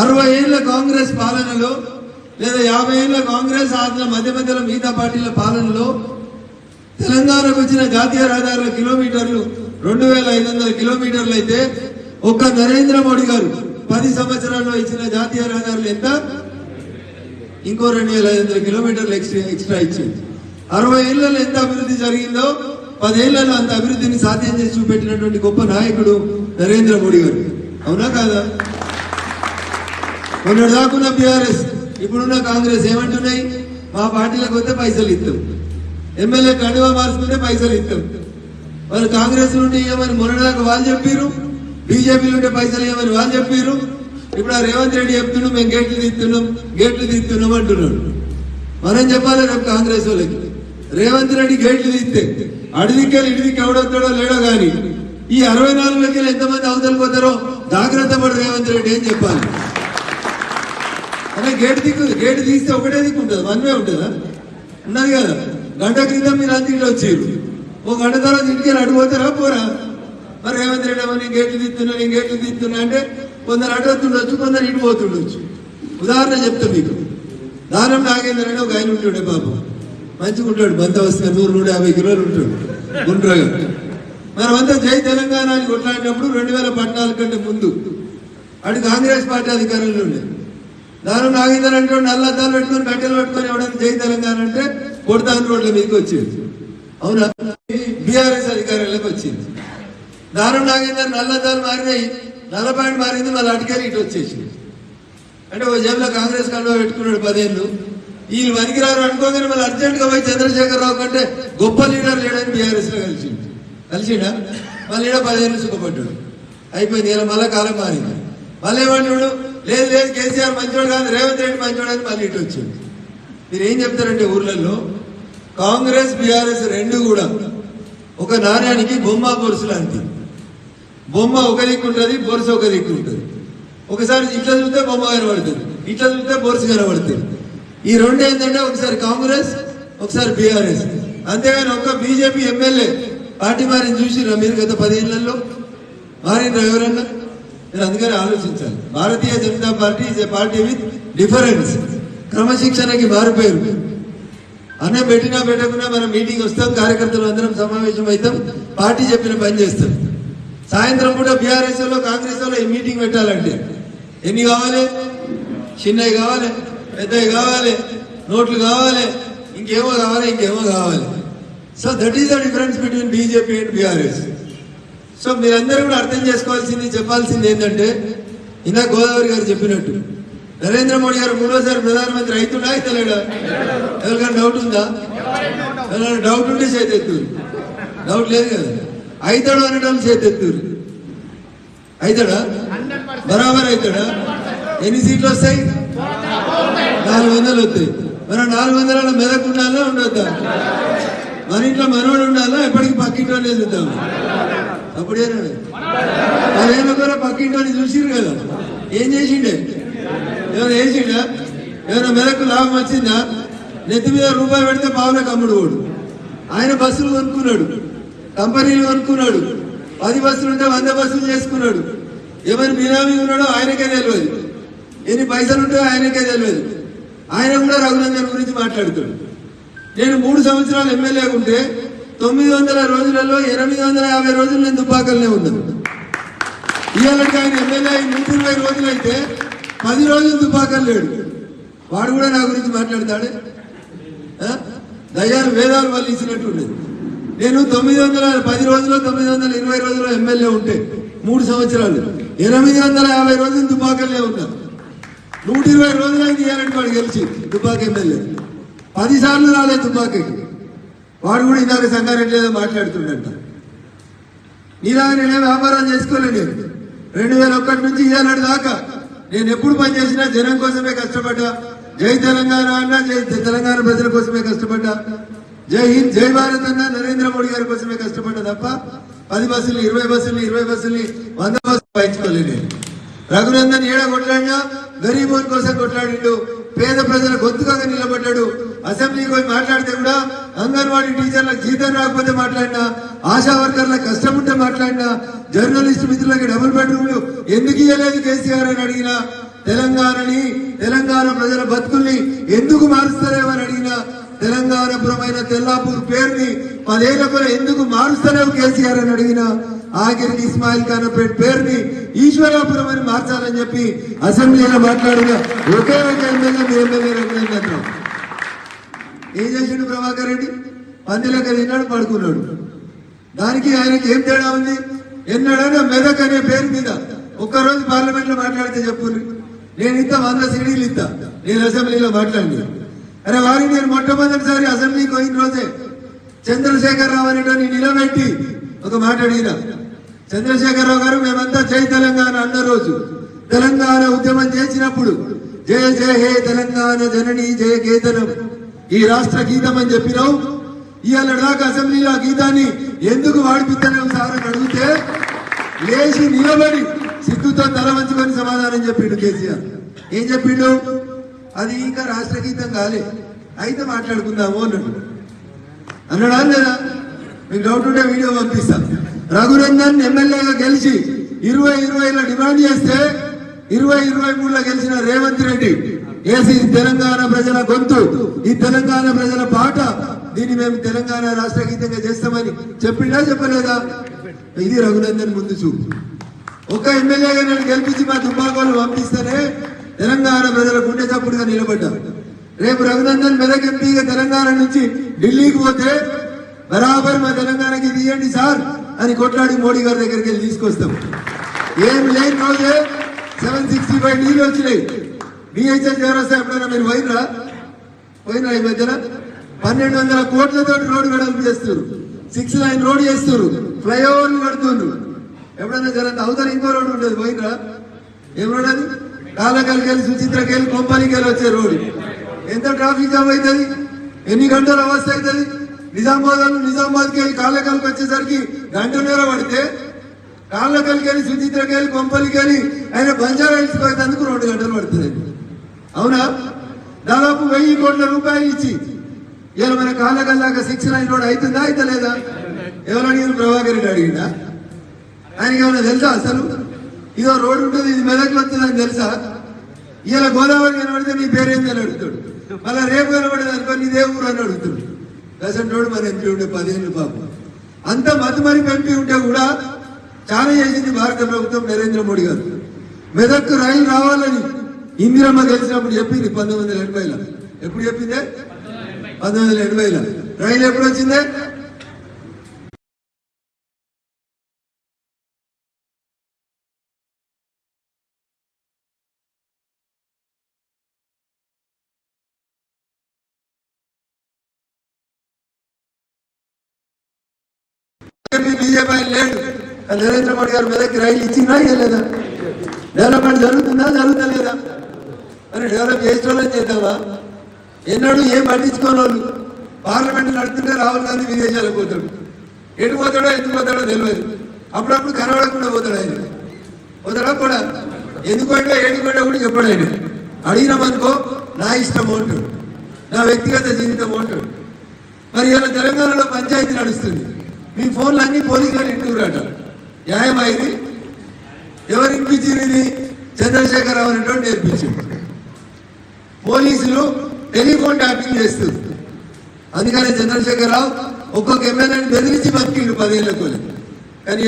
60 ఏళ్ల కాంగ్రెస్ పాలనలో లేదా 50 ఏళ్ల కాంగ్రెస్ ఆత్మ మధ్య మధ్యలో మిగతా పార్టీల పాలనలో తెలంగాణకు వచ్చిన జాతీయ రహదారుల కిలోమీటర్లు 2500 కిలోమీటర్లు అయితే ఒక్క నరేంద్ర మోడీ గారు 10 సంవత్సరాల్లో ఇచ్చిన జాతీయ రహదారులు ఎంత? ఇంకో 2500 కిలోమీటర్లు ఎక్స్ట్రా ఇచ్చింది. 60 ఏళ్లలో ఎంత అభివృద్ధి జరిగిందో 10 ఏళ్లలో అంత అభివృద్ధిని సాధ్యం చేసి చూపెట్టినటువంటి గొప్ప నాయకుడు నరేంద్ర మోడీ గారు. అవునా కాదా? మొన్నటి దాకున్న బీఆర్ఎస్ ఇప్పుడున్న కాంగ్రెస్ ఏమంటున్నాయి? మా పార్టీలకు వస్తే పైసలు ఇస్తాం, ఎమ్మెల్యే కండువా మార్చుకుంటే పైసలు ఇస్తాం. వాళ్ళు కాంగ్రెస్ నుండి ఇవ్వమని మొన్నటిదాకా వాళ్ళు చెప్పారు, బీజేపీ నుండి పైసలు ఇవ్వమని వాళ్ళు చెప్పారు. ఇప్పుడు ఆ రేవంత్ రెడ్డి చెప్తున్నాం మేము గేట్లు తీస్తున్నాం అంటున్నాడు. మనం చెప్పాలి రేపు కాంగ్రెస్ వాళ్ళకి, రేవంత్ రెడ్డి గేట్లు తీస్తే అడిదికెళ్ళి ఇడిదికి ఎవడొస్తాడో లేడో కానీ ఈ 64 ఎంతమంది అవతలకు పోతారో జాగ్రత్త పడు రేవంత్ రెడ్డి అని చెప్పాలి. అలా గేటు తీస్తే ఒకటే దిక్కు ఉంటుంది, వన్వే ఉంటుందా? ఉన్నది కదా. గంట క్రితం మీరు అంత ఇంట్లో వచ్చారు, ఓ గంట తర్వాత ఇంటికి అడిగిపోతారా పోరా? మరి రేవంత్ రెడ్డి నేను గేట్లు తీస్తున్నా అంటే కొందరు అటు వస్తుండొచ్చు, కొందరు ఇటు పోతుండొచ్చు. ఉదాహరణ చెప్తా మీకు. దానం నాగేంద్ర అని ఒక ఆయన ఉంటుండే పాపం, మంచిగా ఉంటాడు, బంత వస్తే 100-150 కిలోలు ఉంటాడు గుండ్రగా. మనమంతా జై తెలంగాణ అని కొట్లాడినప్పుడు 2014 కంటే ముందు అటు కాంగ్రెస్ పార్టీ అధికారంలో ఉండేది. దానం నాగేందర్ అంటే నల్లద్దాలు పెట్టుకొని కట్టెలు పెట్టుకొని ఎవడైనా జై తెలంగాణ అంటే కొడతాను రోడ్ల మీదకి వచ్చింది. అవునా? బీఆర్ఎస్ అధికారంలోకి వచ్చింది. దానం నాగేందర్ నల్లద్దాలు మారినాయి, నల్ల పాయింట్ మారింది, మళ్ళీ అటుకెళ్ళి ఇటు వచ్చేసింది. అంటే ఓ జేబులో కాంగ్రెస్ కండువా పెట్టుకున్నాడు 10 ఏళ్ళు. వీళ్ళు వనికిరారు అనుకోగానే మళ్ళీ అర్జెంట్ గా పోయి చంద్రశేఖరరావు కంటే గొప్ప లీడర్ లేడని బీఆర్ఎస్ లో కలిసిండా మళ్ళీ 10 ఏళ్ళు సుఖపడ్డాడు. అయిపోయింది. ఇలా మళ్ళీ కాలం మారింది. మళ్ళీ ఏమంటాడు? లేదు కేసీఆర్ మంచోడు కాదు, రేవంత్ రెడ్డి మంచోడు అని మళ్ళీ ఇటు వచ్చింది. మీరు ఏం చెప్తారంటే ఊర్లలో కాంగ్రెస్ బీఆర్ఎస్ రెండు కూడా ఒక నాణ్యానికి బొమ్మ బొరుసు లాంటి. బొమ్మ ఒక దిక్కు ఉంటుంది, బొరుసు ఒక దిక్కు ఉంటుంది. ఒకసారి ఇట్లా చూస్తే బొమ్మ కనబడుతుంది, ఇట్లా చూస్తే బొరుసు కనబడుతుంది. ఈ రెండు ఏంటంటే ఒకసారి కాంగ్రెస్, ఒకసారి బీఆర్ఎస్. అంతేగాని ఒక్క బీజేపీ ఎమ్మెల్యే పార్టీ మారిని చూసిరా మీరు? గత 10 ఏళ్లలో మారినరా ఎవరన్నా? మీరు అందుకని ఆలోచించాలి. Bharatiya Janata Party is a party with difference. క్రమశిక్షణకి మారిపోయారు. అన్నం పెట్టినా పెట్టకుండా మనం మీటింగ్ వస్తాం, కార్యకర్తలు అందరం సమావేశం అవుతాం, పార్టీ చెప్పిన పని చేస్తాం. సాయంత్రం కూడా బీఆర్ఎస్ లో కాంగ్రెస్ లో ఈ మీటింగ్ పెట్టాలంటే ఎన్ని కావాలి? చిన్నవి కావాలి, పెద్దవి కావాలి, నోట్లు కావాలి, ఇంకేమో కావాలి. So that is the difference between BJP and BRS. So మీరందరూ కూడా అర్థం చేసుకోవాల్సింది, చెప్పాల్సింది ఏంటంటే ఇందా గోదావరి గారు చెప్పినట్టు నరేంద్ర మోడీ గారు 3వ ప్రధానమంత్రి అవుతుందా అవుతలేడా? ఎవరికైనా డౌట్ ఉందా? ఎవరైనా డౌట్ ఉంటే చేతెత్తురు. డౌట్ లేదు కదా. అవుతాడు అనడం చేతెత్తురు. అవుతాడా? బరాబర్ అవుతాడా? ఎన్ని సీట్లు వస్తాయి? 400 వస్తాయి. మనం 400 మెదక్ ఉండాలా ఉండొద్దా? మన ఇంట్లో మనోడు ఉండాలా? ఎప్పటికీ పక్కింటోనే చూద్దాం. అప్పుడేనా 10 ఏళ్ళ కూడా పక్కింటోని చూసిరు కదా. ఏం చేసిండే? ఏమైనా వేసిండా? ఏమైనా మెదకు లాభం వచ్చిందా? నెత్తి మీద రూపాయి పెడితే పావులకు అమ్ముడు వాడు. ఆయన బస్సులు కొనుక్కున్నాడు, కంపెనీలు కొనుక్కున్నాడు, 10 బస్సులు ఉంటే 100 బస్సులు చేసుకున్నాడు. ఎవరి బినామీ ఉన్నాడో ఆయనకే తెలియదు, ఎన్ని పైసలు ఉంటాయో ఆయనకే తెలియదు. ఆయన కూడా రఘునందన్ గురించి మాట్లాడుతాడు. నేను 3 సంవత్సరాలు ఎమ్మెల్యే ఉంటే 900 రోజులలో 850 రోజులు నేను దుబ్బాకల్నే ఉన్నాను. ఇవాళకి ఆయన ఎమ్మెల్యే 120 రోజులైతే 10 రోజులు దుబ్బాకలు లేడు. వాడు కూడా నా గురించి మాట్లాడతాడే? దయ్యాలు వేదాలు వాళ్ళు ఇచ్చినట్టు ఉండేది. నేను 910 రోజులు 920 రోజులు ఎమ్మెల్యే ఉంటే 3 సంవత్సరాలు 850 రోజులు దుబ్బాకల్నే ఉన్నా. 120 రోజులైంది ఇవ్వాలంటే వాడు గెలిచి దుబ్బాక ఎమ్మెల్యే 10 సార్లు రాలేదు దుబ్బాకకి. వాడు కూడా ఇందాక సంగారెడ్డి ఏదో మాట్లాడుతుండంట. నీలాగా నేనే వ్యాపారం చేసుకోలేదు. 2001 నుంచి ఇవ్వాలటి దాకా నేను ఎప్పుడు పనిచేసినా జనం కోసమే కష్టపడ్డా. జై తెలంగాణ అన్నా జై తెలంగాణ ప్రజల కోసమే కష్టపడ్డా. జై హింద్ జై భారత్ అన్నా నరేంద్ర మోడీ గారి కోసమే కష్టపడ్డా తప్ప 10 బస్సులు 20 బస్సులు 100 బస్సులు పయించుకోలేదు. రఘునందన్ ఏడా కొట్లాడినా గరీబోన్ కోసం కొట్లాడిండు, పేద ప్రజల గొంతుగా నిలబడ్డాడు. అసెంబ్లీకి పోయి మాట్లాడితే కూడా అంగన్వాడీ టీచర్లకు జీతం రాకపోతే మాట్లాడినా, ఆశా వర్కర్లకు కష్టం ఉంటే మాట్లాడినా, జర్నలిస్ట్ మిత్రులకి డబుల్ బెడ్రూమ్లు ఎందుకు ఇవ్వలేదు కేసీఆర్ అని అడిగినా, తెలంగాణని తెలంగాణ ప్రజల బతుకుల్ని ఎందుకు మారుస్తారేమని అడిగినా తెలంగాణపురమైన తెల్లాపూర్ పేరుని 10 ఏళ్ల కూడా ఎందుకు మారుస్తారేమో కేసీఆర్ అని అడిగినా ఆఖరికి ఇస్మాయిల్ ఖాన్పేట్ పేరుని ఈశ్వరాపురం అని మార్చాలని చెప్పి అసెంబ్లీలో మాట్లాడిన ఒకే ఒక ఎమ్మెల్యే మీ ఎమ్మెల్యే రఘునందన్. ఏం చేసిండు ప్రభాకర్ రెడ్డి? పందిలక తిన్నాడు, పడుకున్నాడు. దానికి ఆయనకి ఏం తేడా ఉంది? ఎన్నడైనా మెదక్ అనే పేరు మీద ఒక్కరోజు పార్లమెంట్ లో మాట్లాడితే చెప్పుర్రి, నేను ఇంత 100 సీడీలు ఇస్తా, నేను అసెంబ్లీలో మాట్లాడి. అరే వారికి నేను మొట్టమొదటిసారి అసెంబ్లీకి పోయిన రోజే చంద్రశేఖరరావు అనేటని నిలబెట్టి ఒక మాట అడిగిన. చంద్రశేఖరరావు గారు, మేమంతా జై తెలంగాణ అన్న రోజు తెలంగాణ ఉద్యమం చేసినప్పుడు జయ జయ హే తెలంగాణ జనని జయ కేతనం ఈ రాష్ట్ర గీతం అని చెప్పినావు. ఇవాళ దాకా అసెంబ్లీలో ఆ గీతాన్ని ఎందుకు వాడిపిస్తున్నావు సార్ అని అడిగితే లేచి నిలబడి సిగ్గుతో తల వంచుకొని సమాధానం చెప్పిండు కేసీఆర్. ఏం చెప్పిండు? అది ఇంకా రాష్ట్ర గీతం కాలే, అయితే మాట్లాడుకుందాము అన్నాడు. అన్నాడా లేదా? మీకు డౌట్ ఉంటే వీడియో పంపిస్తా. రఘునందన్ ఎమ్మెల్యేగా గెలిచి 2020లో డిమాండ్ చేస్తే 2023లో గెలిచిన రేవంత్ రెడ్డి ఏసీ తెలంగాణ ప్రజల గొంతు, ఈ తెలంగాణ ప్రజల పాట, దీన్ని మేము తెలంగాణ రాష్ట్ర గీతంగా చేస్తామని చెప్పిండా చెప్పలేదా? ఇది రఘునందన్ ముందు చూపు. ఒక ఎమ్మెల్యేగా నేను గెలిపించి మా దుబ్బాకోలు పంపిస్తేనే తెలంగాణ ప్రజల గుండె చప్పుడుగా నిలబడ్డా. రేపు రఘునందన్ మెదక్ ఎంపీగా తెలంగాణ నుంచి ఢిల్లీకి పోతే బరాబర్ మా తెలంగాణకి తీయండి సార్ అని కొట్లాడి మోడీ గారి దగ్గరికి వెళ్ళి తీసుకొస్తాం. ఏం లేని రోజే 765 నీళ్ళు వచ్చినాయి. బిహెచ్ఎల్ చౌరస్తా ఎప్పుడైనా మీరు పోయినరా? ఈ మధ్యన 1200 కోట్లతో రోడ్డు వెడల్పు చేస్తారు, 6 లైన్ రోడ్ చేస్తారు, ఫ్లైఓవర్లు కడుతున్నారు. ఎప్పుడైనా జరంత అవతల ఇంకో రోడ్డు ఉంటుంది, పోయినరా? ఏం రోడ్ అది? కాలకల్కెళ్ళి సుచిత్రకెళ్ళి కొంపలికెళ్ళి వచ్చే రోడ్డు. ఎంత ట్రాఫిక్ జామ్ అవుతుంది, ఎన్ని గంటల అవస్థ అవుతుంది. నిజామాబాద్కి వెళ్ళి కాళ్ళకల్కి వచ్చేసరికి 1 గంట పడితే కాళ్ళకల్కి వెళ్ళి సుచిత్రకెళ్ళి కొంపలికెళ్ళి ఆయన బంజారా హిల్స్ పోయేందుకు 2 గంటలు పడుతుంది. అవునా? దాదాపు 1000 కోట్ల రూపాయలు ఇచ్చి ఇలా మన కాళ్ళకల్లాగా 6 లైన్ రోడ్ అవుతుందా అయితే లేదా? ఎవరు అడిగిన? ప్రభాకర్ రెడ్డి అడిగిందా? ఆయనకి ఏమైనా తెలుసా? అసలు ఇదో రోడ్డు ఉంటుంది, ఇది మెదక్లో వస్తుందని తెలుసా? ఇలా గోదావరి కనబడితే నీ పేరేంది అని అడుగుతాడు. మళ్ళీ రేపు కనబడేది అనుకో నీదే ఊరు అని అడుగుతాడు. ప్రజెంటోడు మన ఎంపీ ఉండే 10 ఏళ్ళు పాపం. అంత మతుమరి ఎంపీ ఉంటే కూడా చాలా చేసింది భారత ప్రభుత్వం, నరేంద్ర మోడీ గారు. మెదక్ రైలు రావాలని ఇందిరమ్మ గెలిచినప్పుడు చెప్పింది 1980లో. ఎప్పుడు చెప్పిందే? 1980లో. రైలు ఎప్పుడు వచ్చిందే? బీజేపీ లేడు, నరేంద్ర మోడీ గారు మెదక్కి రైలు ఇచ్చిందా ఇవ్వలేదా? డెవలప్మెంట్ జరుగుతుందా జరుగుతలేదా? అని డెవలప్ చేసేవాళ్ళని చేద్దామా? ఎన్నడూ ఏం పట్టించుకోని వాళ్ళు. పార్లమెంట్ నడుతుంటే రాహుల్ గాంధీ విదేశాలకు పోతాడు. ఎటు పోతాడో ఎందుకు పోతాడో తెలియదు. అప్పుడప్పుడు కనబడకుండా పోతాడు. ఆయన పోతాడా కూడా? ఎందుకంటే ఏడుకుంటే కూడా చెప్పాడు. ఆయన అడిగినామనుకో నా ఇష్టం అంటాడు, నా వ్యక్తిగత జీవితం అంటాడు. మరి ఇలా తెలంగాణలో పంచాయతీ నడుస్తుంది, మీ ఫోన్లు అన్ని పోలీసులు ఇంటూరాట. న్యాయం అయింది. ఎవరు వినిపించింది? చంద్రశేఖరరావు అనేటువంటి నేర్పించింది. పోలీసులు టెలిఫోన్ ట్యాపింగ్ చేస్తుంది. అందుకనే చంద్రశేఖరరావు ఒక్కొక్క ఎమ్మెల్యేని బెదిరించి బతికిండు 10 ఏళ్ళ కానీ